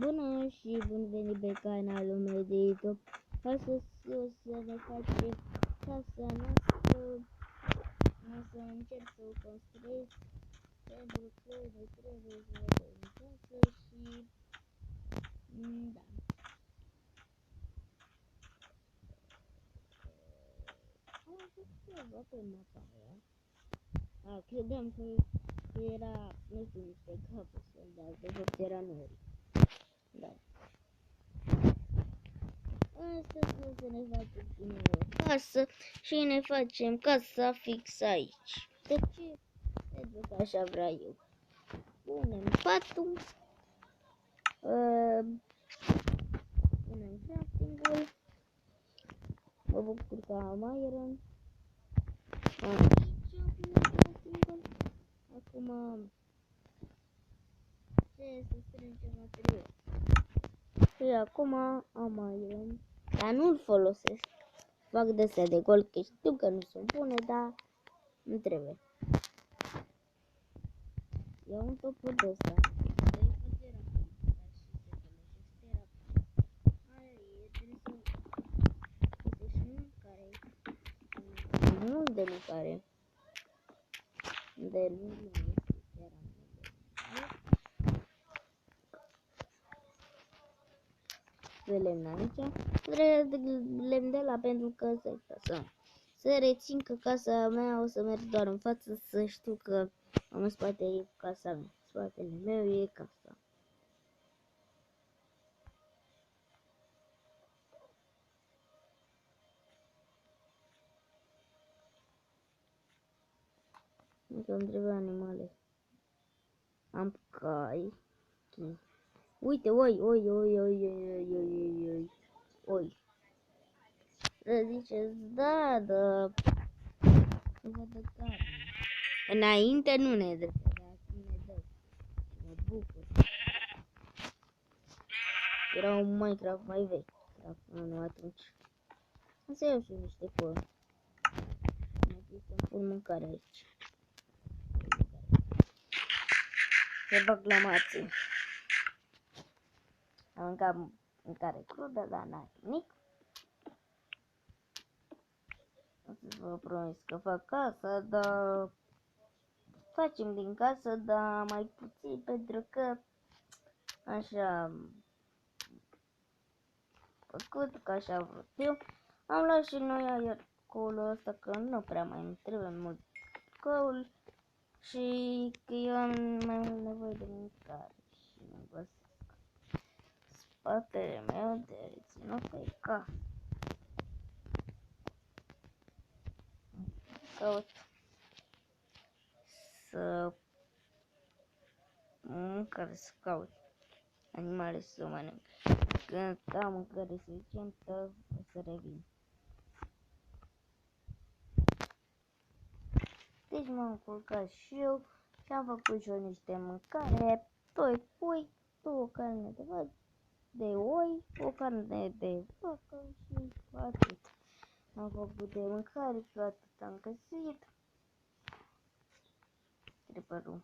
Bună și bun venit pe canalul meu de YouTube. Astăzi o să ne facem casa noastră. O să încerc să o construiesc pentru că ne trebuie să vedem casă și da. Am ajuns ceva pe mapa aia. Credeam că era, nu știu, niște capuri, dar de fapt era nori. Da. Astăzi o să ne facem și noi o casă și ne facem casa fix aici. De ce? Pentru că așa vreau eu. Punem patul, punem crafting-ul, mă bucur că am iron. Acum trebuie să strângem material. Și acum am iron, dar nu-l folosesc. Fac de-astea de gol, că știu că nu sunt bune, dar nu trebuie. Iau un topor de ăsta. Nu de mâncare. De nu de lemn aici. Trebuie lemn de la pentru că să rețin că casa mea o să merg doar în față, să știu că am în spate casa mea. Spatele meu e casa. Încă îmi trebuie animale. Am cai. Uite, oi. Să ziceți, da, nu văd de carne. Înainte nu ne dă, dar acum ne dă. Mă bucur. Era un Minecraft mai vechi. Nu atunci. O să iau și niște păr. Să-mi pun mâncare aici. Se bag la mații. Am mâncat mâncare crudă, dar n-ai nimic. O să vă promis că fac casă, dar facem din casă, dar mai puțin, pentru că așa am făcut, că așa am vrut eu. Am luat și noi aercolul ăsta, că nu prea mai trebuie mult coul și că eu am mai mult nevoie de mâncare și nu găsesc. Spatele meu de reținut pe casă. Caut să mâncare, să caut animale să mănânc. Când am mâncare suficientă, o să revin. Deci m-am culcat și eu și am făcut și eu niște mâncare. 2 pui, 2 carne de oi, o carne de vacă și atât. Am făcut de mâncare, că atât am găsit. Trepărul.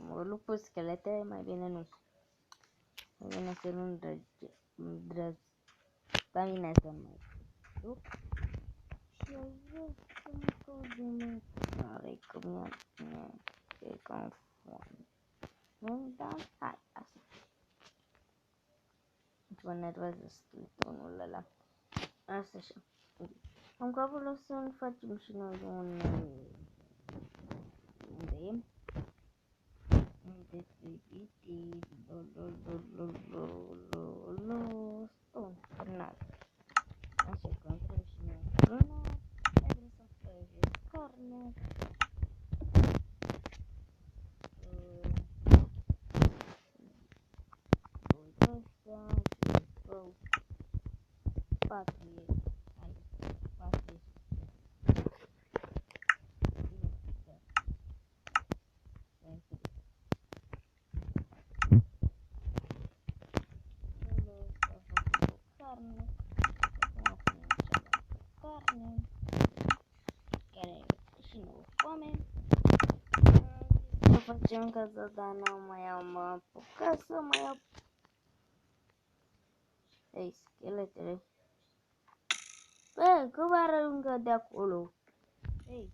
Mă lupul schelete, mai bine nu. Mai bine să nu îndrăz la mine să mă duc. Și eu vreau să mă caut de mâncare, că e cam foame. Nu, da? Hai, asta. Mă nervează stiltonul ăla. Asta așa. Am capul o să facem și noi un... Unde e? Unde trebuie? Stone, înalt. Așa că îmi trebuie și noi frână. Trebuie să frăjesc carne. Uite ăsta și bău. 4 e. Hai, 4 e. Carne, care și nu foame. facem casa, dar nu mai am apucat să mai iau. Ei, scheletele. Bă, că vă arăngă de acolo. Ei.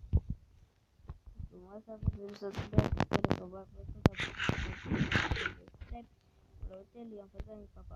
Frumos a fost să subscribe, sper că v-a plăcut. Apoi, i-am făcut, pa, pa.